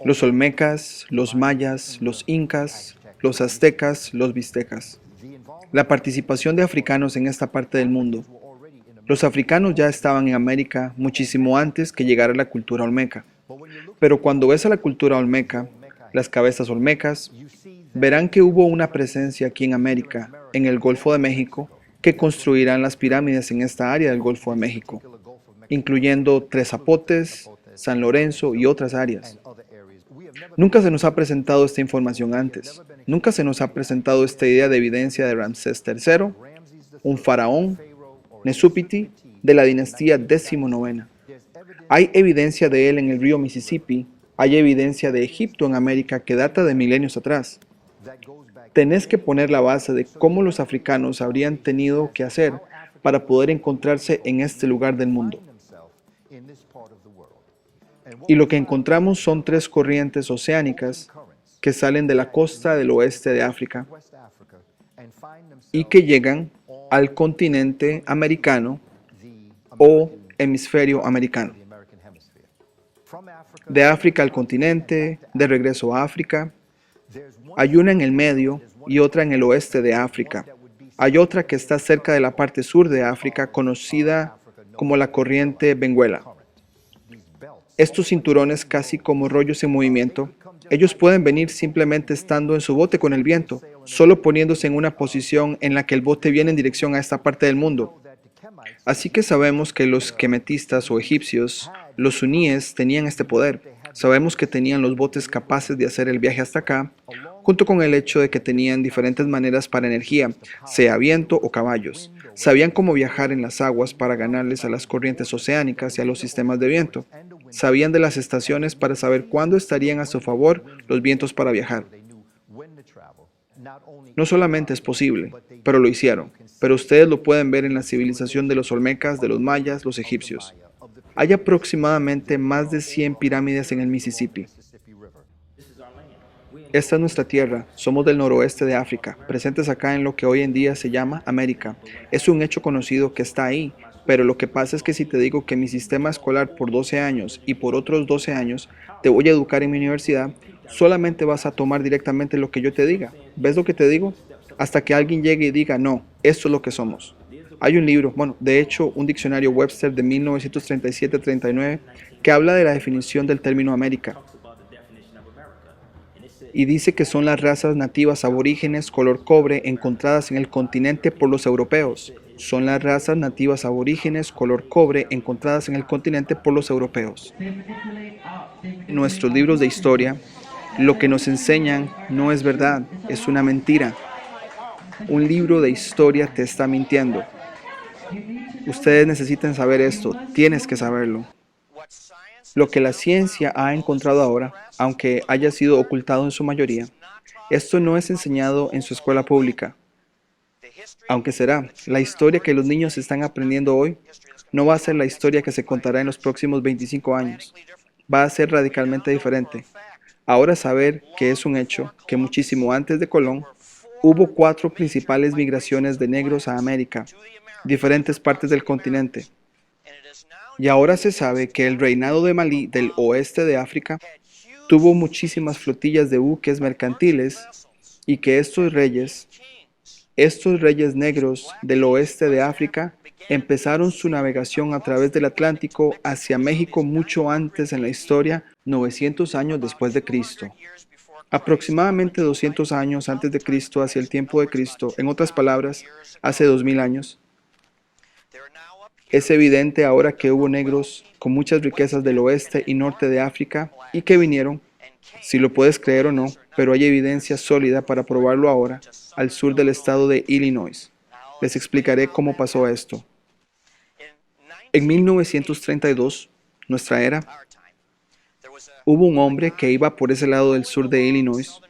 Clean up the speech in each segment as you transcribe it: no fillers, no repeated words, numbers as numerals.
los olmecas, los mayas, los incas, los aztecas, los mixtecas. La participación de africanos en esta parte del mundo. Los africanos ya estaban en América muchísimo antes que llegara la cultura olmeca. Pero cuando ves a la cultura olmeca, las cabezas olmecas, verán que hubo una presencia aquí en América, en el Golfo de México, que construirán las pirámides en esta área del Golfo de México, incluyendo Tres Zapotes, San Lorenzo y otras áreas. Nunca se nos ha presentado esta información antes. Nunca se nos ha presentado esta idea de evidencia de Ramsés III, un faraón, Nesupiti, de la dinastía XIX. Hay evidencia de él en el río Mississippi, hay evidencia de Egipto en América que data de milenios atrás. Tenés que poner la base de cómo los africanos habrían tenido que hacer para poder encontrarse en este lugar del mundo. Y lo que encontramos son tres corrientes oceánicas que salen de la costa del oeste de África y que llegan al continente americano o hemisferio americano. De África al continente, de regreso a África. Hay una en el medio y otra en el oeste de África. Hay otra que está cerca de la parte sur de África, conocida como la corriente Benguela. Estos cinturones, casi como rollos en movimiento, ellos pueden venir simplemente estando en su bote con el viento, solo poniéndose en una posición en la que el bote viene en dirección a esta parte del mundo. Así que sabemos que los quemetistas o egipcios, los suníes, tenían este poder. Sabemos que tenían los botes capaces de hacer el viaje hasta acá, junto con el hecho de que tenían diferentes maneras para energía, sea viento o caballos. Sabían cómo viajar en las aguas para ganarles a las corrientes oceánicas y a los sistemas de viento. Sabían de las estaciones para saber cuándo estarían a su favor los vientos para viajar. No solamente es posible, pero lo hicieron. Pero ustedes lo pueden ver en la civilización de los olmecas, de los mayas, los egipcios. Hay aproximadamente más de 100 pirámides en el Mississippi. Esta es nuestra tierra, somos del noroeste de África, presentes acá en lo que hoy en día se llama América. Es un hecho conocido que está ahí, pero lo que pasa es que si te digo que mi sistema escolar por 12 años y por otros 12 años te voy a educar en mi universidad, solamente vas a tomar directamente lo que yo te diga. ¿Ves lo que te digo? Hasta que alguien llegue y diga, no, esto es lo que somos. Hay un libro, bueno, de hecho, un diccionario Webster de 1937-39 que habla de la definición del término América. Y dice que son las razas nativas aborígenes color cobre encontradas en el continente por los europeos. Son las razas nativas aborígenes color cobre encontradas en el continente por los europeos. Nuestros libros de historia, lo que nos enseñan no es verdad, es una mentira. Un libro de historia te está mintiendo. Ustedes necesitan saber esto, tienes que saberlo. Lo que la ciencia ha encontrado ahora, aunque haya sido ocultado en su mayoría, esto no es enseñado en su escuela pública. Aunque será, la historia que los niños están aprendiendo hoy no va a ser la historia que se contará en los próximos 25 años. Va a ser radicalmente diferente. Ahora saber que es un hecho que muchísimo antes de Colón, hubo 4 principales migraciones de negros a América, diferentes partes del continente. Y ahora se sabe que el reinado de Malí del oeste de África tuvo muchísimas flotillas de buques mercantiles y que estos reyes negros del oeste de África empezaron su navegación a través del Atlántico hacia México mucho antes en la historia, 900 años después de Cristo. Aproximadamente 200 años antes de Cristo, hacia el tiempo de Cristo, en otras palabras, hace 2000 años. Es evidente ahora que hubo negros con muchas riquezas del oeste y norte de África y que vinieron, si lo puedes creer o no, pero hay evidencia sólida para probarlo ahora, al sur del estado de Illinois. Les explicaré cómo pasó esto. En 1932, nuestra era, hubo un hombre que iba por ese lado del sur de Illinois,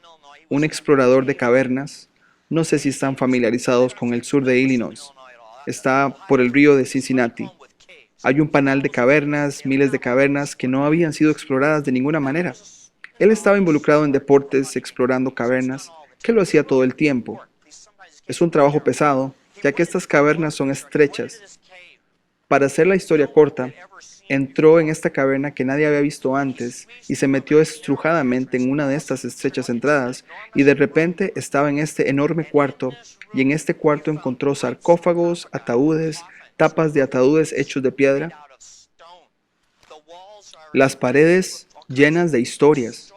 un explorador de cavernas. No sé si están familiarizados con el sur de Illinois. Está por el río de Cincinnati. Hay un panal de cavernas, miles de cavernas que no habían sido exploradas de ninguna manera. Él estaba involucrado en deportes explorando cavernas, que lo hacía todo el tiempo. Es un trabajo pesado, ya que estas cavernas son estrechas. Para hacer la historia corta, entró en esta caverna que nadie había visto antes y se metió estrujadamente en una de estas estrechas entradas y de repente estaba en este enorme cuarto y en este cuarto encontró sarcófagos, ataúdes, tapas de ataúdes hechos de piedra, las paredes llenas de historias,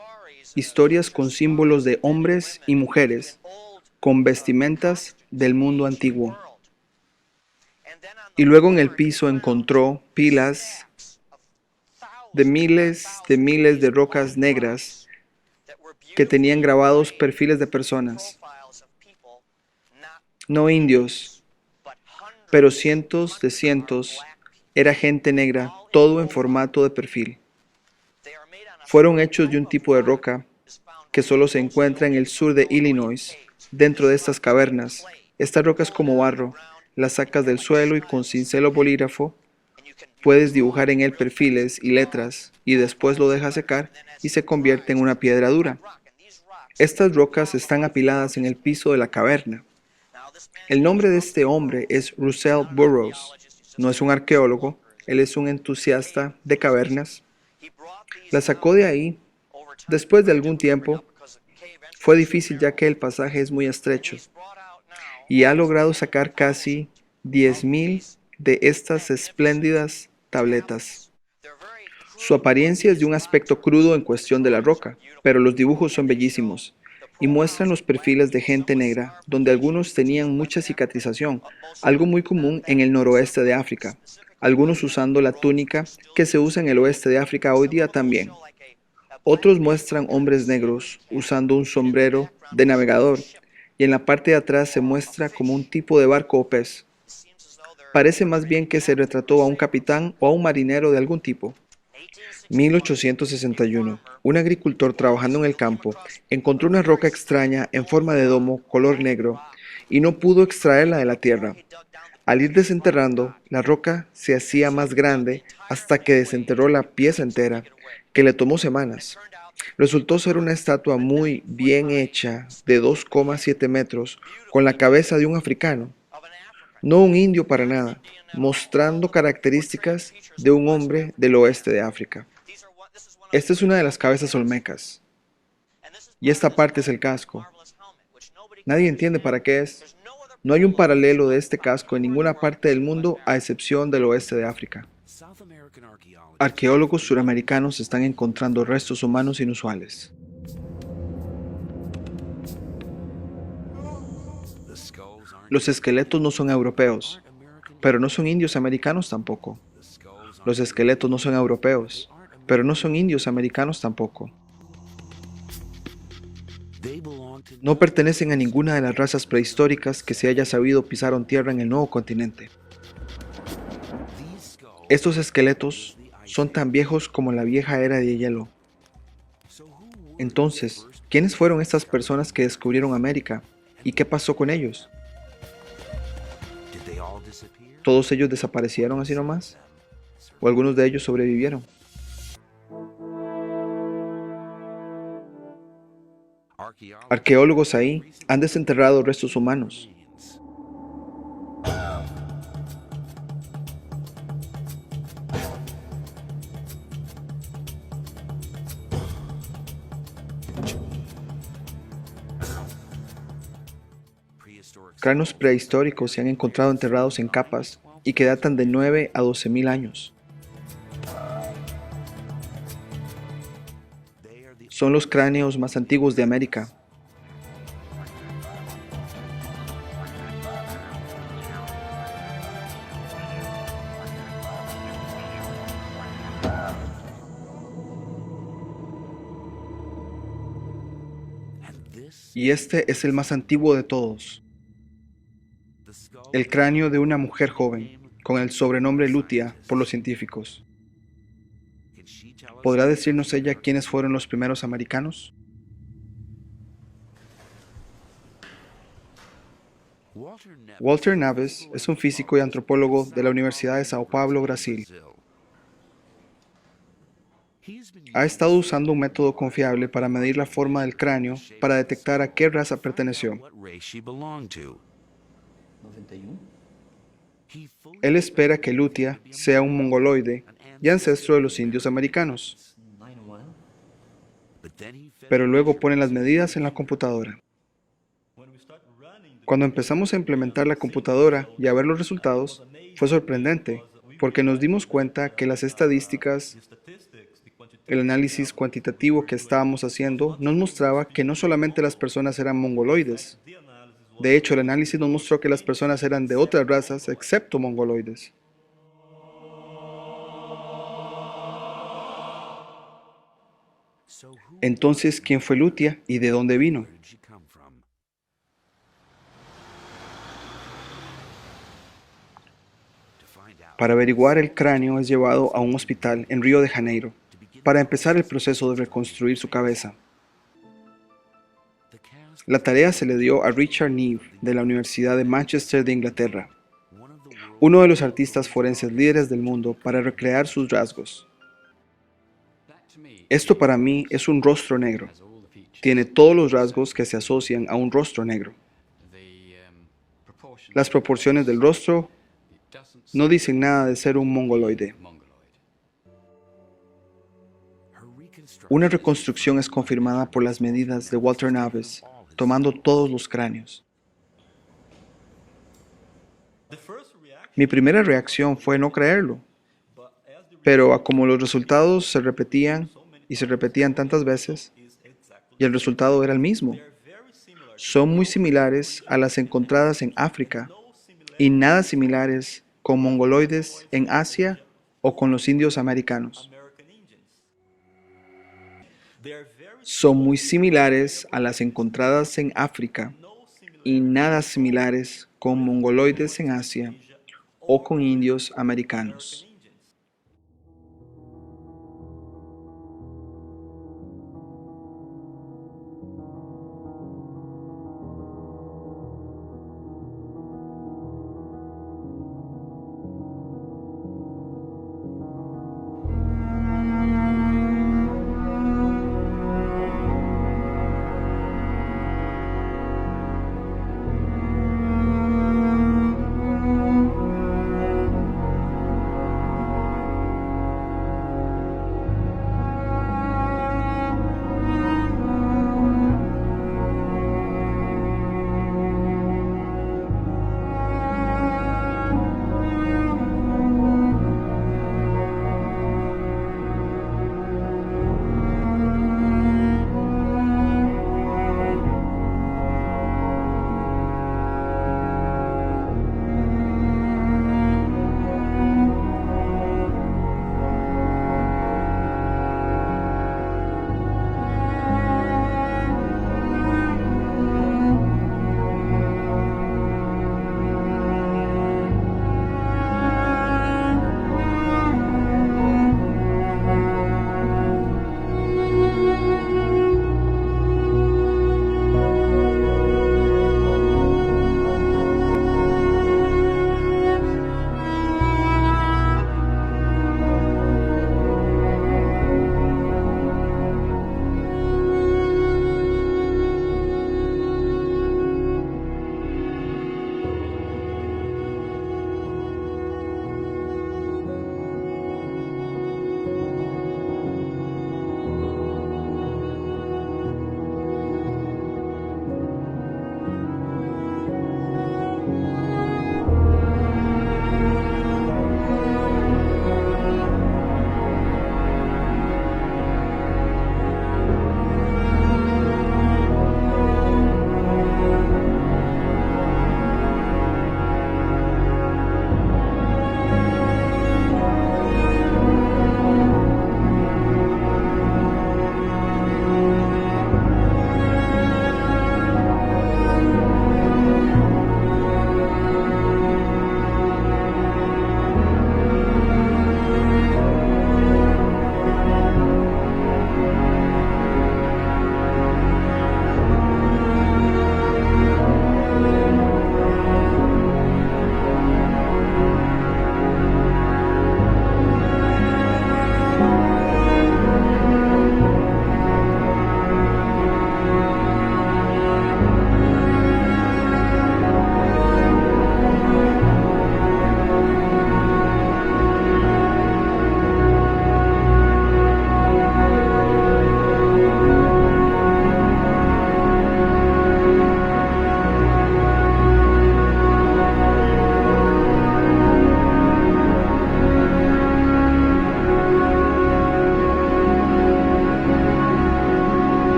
historias con símbolos de hombres y mujeres, con vestimentas del mundo antiguo. Y luego en el piso encontró pilas de miles de rocas negras que tenían grabados perfiles de personas, no indios, pero cientos, era gente negra, todo en formato de perfil. Fueron hechos de un tipo de roca que solo se encuentra en el sur de Illinois, dentro de estas cavernas. Esta roca es como barro, la sacas del suelo y con cincel o bolígrafo puedes dibujar en él perfiles y letras y después lo dejas secar y se convierte en una piedra dura. Estas rocas están apiladas en el piso de la caverna. El nombre de este hombre es Russell Burroughs. No es un arqueólogo, él es un entusiasta de cavernas. La sacó de ahí. Después de algún tiempo, fue difícil ya que el pasaje es muy estrecho y ha logrado sacar casi 10.000 de estas espléndidas tabletas. Su apariencia es de un aspecto crudo en cuestión de la roca, pero los dibujos son bellísimos y muestran los perfiles de gente negra, donde algunos tenían mucha cicatrización, algo muy común en el noroeste de África, algunos usando la túnica que se usa en el oeste de África hoy día también. Otros muestran hombres negros usando un sombrero de navegador y en la parte de atrás se muestra como un tipo de barco o pez. Parece más bien que se retrató a un capitán o a un marinero de algún tipo. 1861. Un agricultor trabajando en el campo encontró una roca extraña en forma de domo color negro y no pudo extraerla de la tierra. Al ir desenterrando, la roca se hacía más grande hasta que desenterró la pieza entera, que le tomó semanas. Resultó ser una estatua muy bien hecha de 2,7 metros, con la cabeza de un africano, no un indio para nada, mostrando características de un hombre del oeste de África. Esta es una de las cabezas olmecas, y esta parte es el casco. Nadie entiende para qué es. No hay un paralelo de este casco en ninguna parte del mundo a excepción del oeste de África. Arqueólogos suramericanos están encontrando restos humanos inusuales. Los esqueletos no son europeos, pero no son indios americanos tampoco. Los esqueletos no son europeos, pero no son indios americanos tampoco. No pertenecen a ninguna de las razas prehistóricas que se haya sabido pisaron tierra en el nuevo continente. Estos esqueletos son tan viejos como la vieja era de hielo. Entonces, ¿quiénes fueron estas personas que descubrieron América? ¿Y qué pasó con ellos? ¿Todos ellos desaparecieron así nomás? ¿O algunos de ellos sobrevivieron? Arqueólogos ahí han desenterrado restos humanos. Cráneos prehistóricos se han encontrado enterrados en capas y que datan de 9 a 12.000 años. Son los cráneos más antiguos de América. Y este es el más antiguo de todos. El cráneo de una mujer joven, con el sobrenombre Lutia por los científicos. ¿Podrá decirnos ella quiénes fueron los primeros americanos? Walter Naves es un físico y antropólogo de la Universidad de Sao Paulo, Brasil. Ha estado usando un método confiable para medir la forma del cráneo para detectar a qué raza perteneció. Él espera que Lutia sea un mongoloide y ancestro de los indios americanos, pero luego pone las medidas en la computadora. Cuando empezamos a implementar la computadora y a ver los resultados, fue sorprendente, porque nos dimos cuenta que las estadísticas, el análisis cuantitativo que estábamos haciendo, nos mostraba que no solamente las personas eran mongoloides. De hecho, el análisis nos mostró que las personas eran de otras razas excepto mongoloides. Entonces, ¿quién fue Lutia y de dónde vino? Para averiguar el cráneo es llevado a un hospital en Río de Janeiro para empezar el proceso de reconstruir su cabeza. La tarea se le dio a Richard Neve de la Universidad de Manchester de Inglaterra, uno de los artistas forenses líderes del mundo para recrear sus rasgos. Esto para mí es un rostro negro. Tiene todos los rasgos que se asocian a un rostro negro. Las proporciones del rostro no dicen nada de ser un mongoloide. Una reconstrucción es confirmada por las medidas de Walter Naves, tomando todos los cráneos. Mi primera reacción fue no creerlo, pero como los resultados se repetían y se repetían tantas veces, y el resultado era el mismo, son muy similares a las encontradas en África y nada similares con mongoloides en Asia o con los indios americanos. Son muy similares a las encontradas en África y nada similares con mongoloides en Asia o con indios americanos.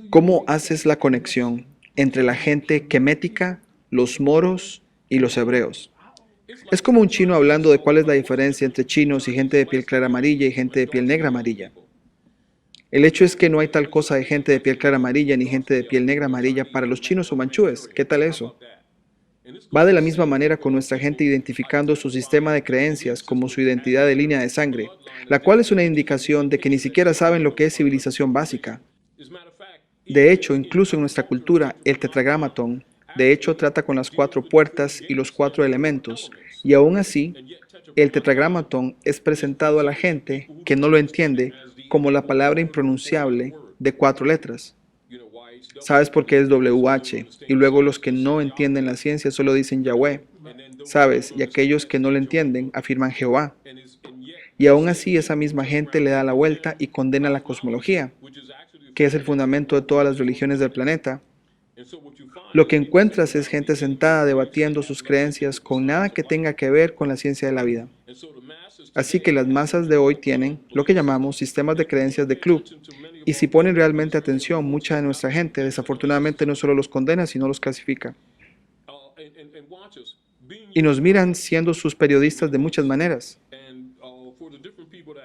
¿Cómo haces la conexión entre la gente quemética, los moros y los hebreos? Es como un chino hablando de cuál es la diferencia entre chinos y gente de piel clara amarilla y gente de piel negra amarilla. El hecho es que no hay tal cosa de gente de piel clara amarilla ni gente de piel negra amarilla para los chinos o manchúes. ¿Qué tal eso? Va de la misma manera con nuestra gente identificando su sistema de creencias como su identidad de línea de sangre, la cual es una indicación de que ni siquiera saben lo que es civilización básica. De hecho, incluso en nuestra cultura, el tetragramatón, de hecho, trata con las 4 puertas y los 4 elementos, y aún así, el tetragramatón es presentado a la gente que no lo entiende como la palabra impronunciable de 4 letras. ¿Sabes por qué es WH? Y luego los que no entienden la ciencia solo dicen Yahweh. ¿Sabes? Y aquellos que no lo entienden afirman Jehová. Y aún así esa misma gente le da la vuelta y condena la cosmología, que es el fundamento de todas las religiones del planeta. Lo que encuentras es gente sentada debatiendo sus creencias con nada que tenga que ver con la ciencia de la vida. Así que las masas de hoy tienen lo que llamamos sistemas de creencias de club. Y si ponen realmente atención, mucha de nuestra gente desafortunadamente no solo los condena, sino los clasifica. Y nos miran siendo sus periodistas de muchas maneras.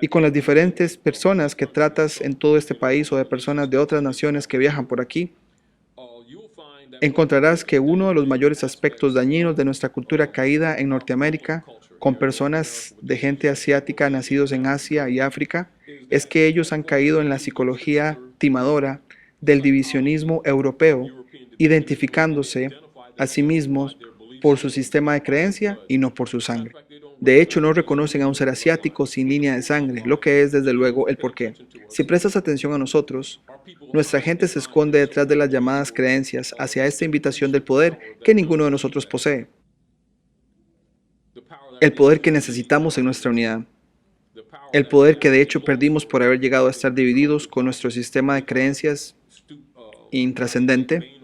Y con las diferentes personas que tratas en todo este país o de personas de otras naciones que viajan por aquí, encontrarás que uno de los mayores aspectos dañinos de nuestra cultura caída en Norteamérica, con personas de gente asiática nacidos en Asia y África, es que ellos han caído en la psicología timadora del divisionismo europeo, identificándose a sí mismos por su sistema de creencia y no por su sangre. De hecho, no reconocen a un ser asiático sin línea de sangre, lo que es desde luego el porqué. Si prestas atención a nosotros, nuestra gente se esconde detrás de las llamadas creencias hacia esta invitación del poder que ninguno de nosotros posee. El poder que necesitamos en nuestra unidad. El poder que de hecho perdimos por haber llegado a estar divididos con nuestro sistema de creencias intrascendente,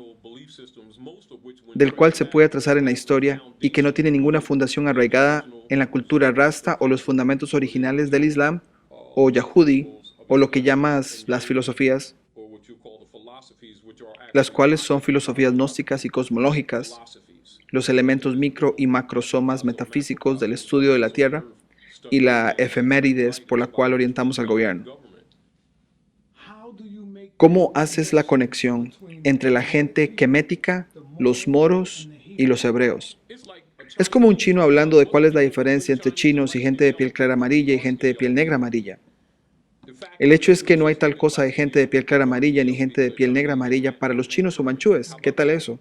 del cual se puede trazar en la historia y que no tiene ninguna fundación arraigada en la cultura rasta o los fundamentos originales del Islam o Yahudi o lo que llamas las filosofías, las cuales son filosofías gnósticas y cosmológicas, los elementos micro y macrosomas metafísicos del estudio de la Tierra y la efemérides por la cual orientamos al gobierno. ¿Cómo haces la conexión entre la gente quemética, los moros y los hebreos? Es como un chino hablando de cuál es la diferencia entre chinos y gente de piel clara amarilla y gente de piel negra amarilla. El hecho es que no hay tal cosa de gente de piel clara amarilla ni gente de piel negra amarilla para los chinos o manchúes. ¿Qué tal eso?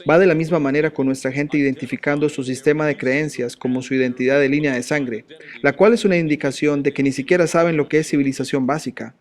Va de la misma manera con nuestra gente identificando su sistema de creencias como su identidad de línea de sangre, la cual es una indicación de que ni siquiera saben lo que es civilización básica.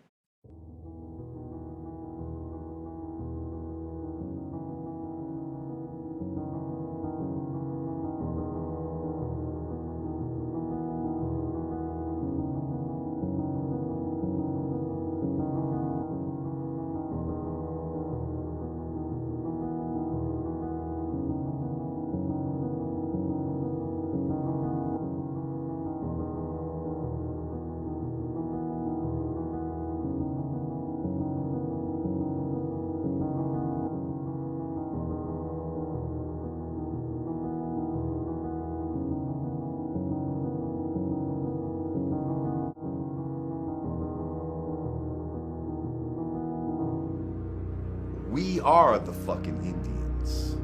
We are the fucking Indians.